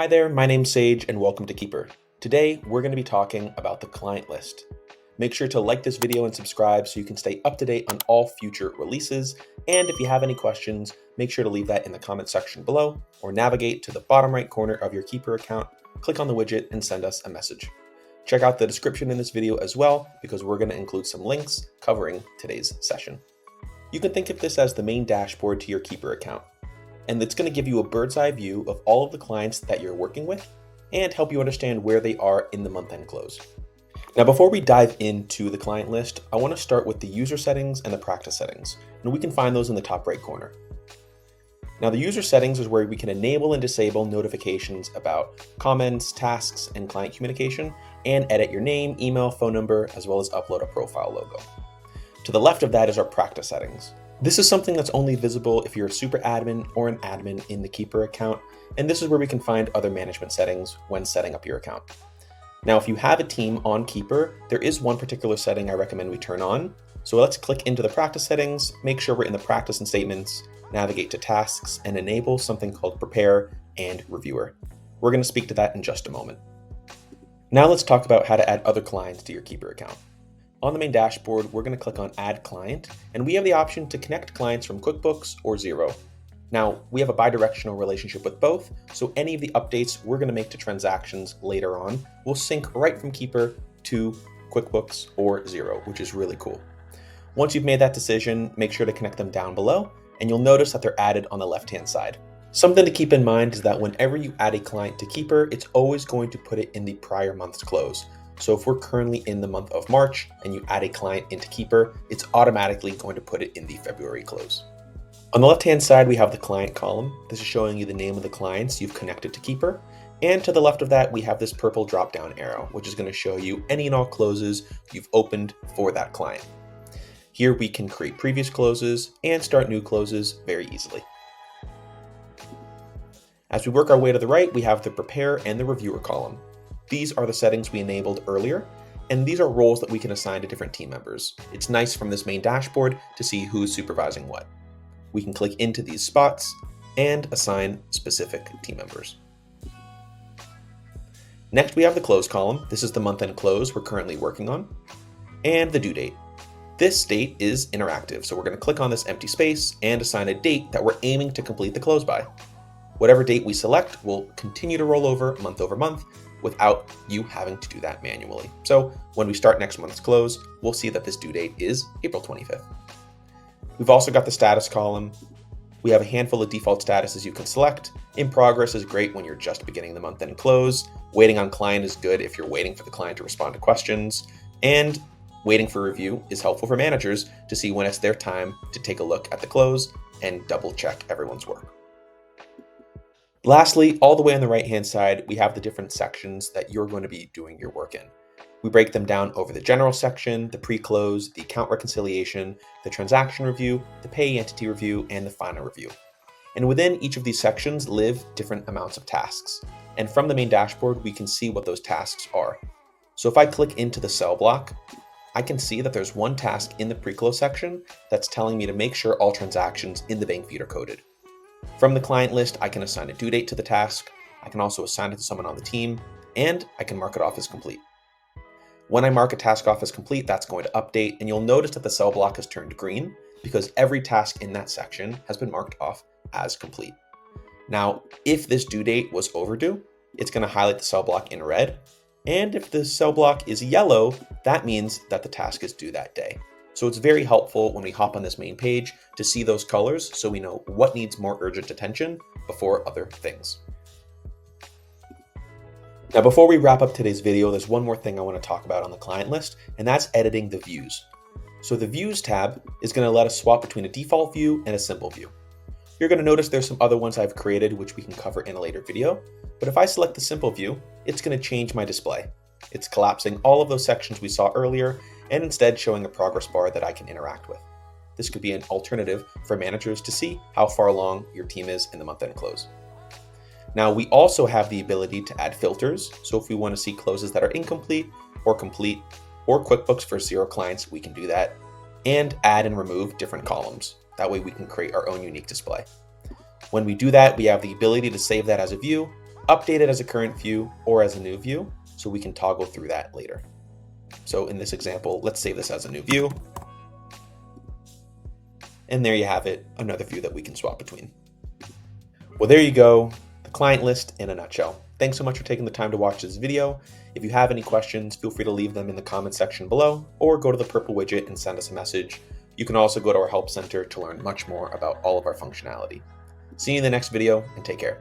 Hi there, my name's Sage and welcome to Keeper. Today, we're going to be talking about the client list. Make sure to like this video and subscribe so you can stay up to date on all future releases. And if you have any questions, make sure to leave that in the comment section below or navigate to the bottom right corner of your Keeper account, click on the widget and send us a message. Check out the description in this video as well because we're going to include some links covering today's session. You can think of this as the main dashboard to your Keeper account. And it's going to give you a bird's eye view of all of the clients that you're working with and help you understand where they are in the month-end close. Now, before we dive into the client list, I want to start with the user settings and the practice settings, and we can find those in the top right corner. Now, the user settings is where we can enable and disable notifications about comments, tasks, and client communication, and edit your name, email, phone number, as well as upload a profile logo. To the left of that is our practice settings. This is something that's only visible if you're a super admin or an admin in the Keeper account, and this is where we can find other management settings when setting up your account. Now, if you have a team on Keeper, there is one particular setting I recommend we turn on. So let's click into the practice settings, make sure we're in the practice and statements, navigate to tasks, and enable something called Prepare and Reviewer. We're going to speak to that in just a moment. Now let's talk about how to add other clients to your Keeper account. On the main dashboard, we're going to click on Add Client, and we have the option to connect clients from QuickBooks or Xero. Now, we have a bidirectional relationship with both, so any of the updates we're going to make to transactions later on will sync right from Keeper to QuickBooks or Xero, which is really cool. Once you've made that decision, make sure to connect them down below, and you'll notice that they're added on the left-hand side. Something to keep in mind is that whenever you add a client to Keeper, it's always going to put it in the prior month's close. So if we're currently in the month of March and you add a client into Keeper, it's automatically going to put it in the February close. On the left-hand side, we have the client column. This is showing you the name of the clients you've connected to Keeper. And to the left of that, we have this purple drop-down arrow, which is going to show you any and all closes you've opened for that client. Here we can create previous closes and start new closes very easily. As we work our way to the right, we have the Prepare and the Reviewer column. These are the settings we enabled earlier, and these are roles that we can assign to different team members. It's nice from this main dashboard to see who's supervising what. We can click into these spots and assign specific team members. Next, we have the Close column. This is the month-end close we're currently working on, and the due date. This date is interactive, so we're going to click on this empty space and assign a date that we're aiming to complete the close by. Whatever date we select will continue to roll over month without you having to do that manually. So when we start next month's close, we'll see that this due date is April 25th. We've also got the status column. We have a handful of default statuses you can select. In progress is great when you're just beginning the month-end close. Waiting on client is good if you're waiting for the client to respond to questions. And waiting for review is helpful for managers to see when it's their time to take a look at the close and double check everyone's work. Lastly, all the way on the right-hand side, we have the different sections that you're going to be doing your work in. We break them down over the general section, the pre-close, the account reconciliation, the transaction review, the pay entity review, and the final review. And within each of these sections live different amounts of tasks. And from the main dashboard, we can see what those tasks are. So if I click into the cell block, I can see that there's one task in the pre-close section that's telling me to make sure all transactions in the bank feed are coded. From the client list, I can assign a due date to the task. I can also assign it to someone on the team, and I can mark it off as complete. When I mark a task off as complete, that's going to update, and you'll notice that the cell block has turned green because every task in that section has been marked off as complete. Now, if this due date was overdue, it's going to highlight the cell block in red, and if the cell block is yellow, that means that the task is due that day. So it's very helpful when we hop on this main page to see those colors so we know what needs more urgent attention before other things. Now, before we wrap up today's video, there's one more thing I want to talk about on the client list, and that's editing the views. So the Views tab is going to let us swap between a default view and a simple view. You're going to notice there's some other ones I've created which we can cover in a later video, but if I select the simple view, it's going to change my display. It's collapsing all of those sections we saw earlier and instead showing a progress bar that I can interact with. This could be an alternative for managers to see how far along your team is in the month-end close. Now, we also have the ability to add filters. So if we want to see closes that are incomplete or complete or QuickBooks for Xero clients, we can do that, and add and remove different columns. That way we can create our own unique display. When we do that, we have the ability to save that as a view, update it as a current view or as a new view, so we can toggle through that later. So in this example, let's save this as a new view. And there you have it, another view that we can swap between. Well, there you go, the client list in a nutshell. Thanks so much for taking the time to watch this video. If you have any questions, feel free to leave them in the comment section below, or go to the purple widget and send us a message. You can also go to our help center to learn much more about all of our functionality. See you in the next video, and take care.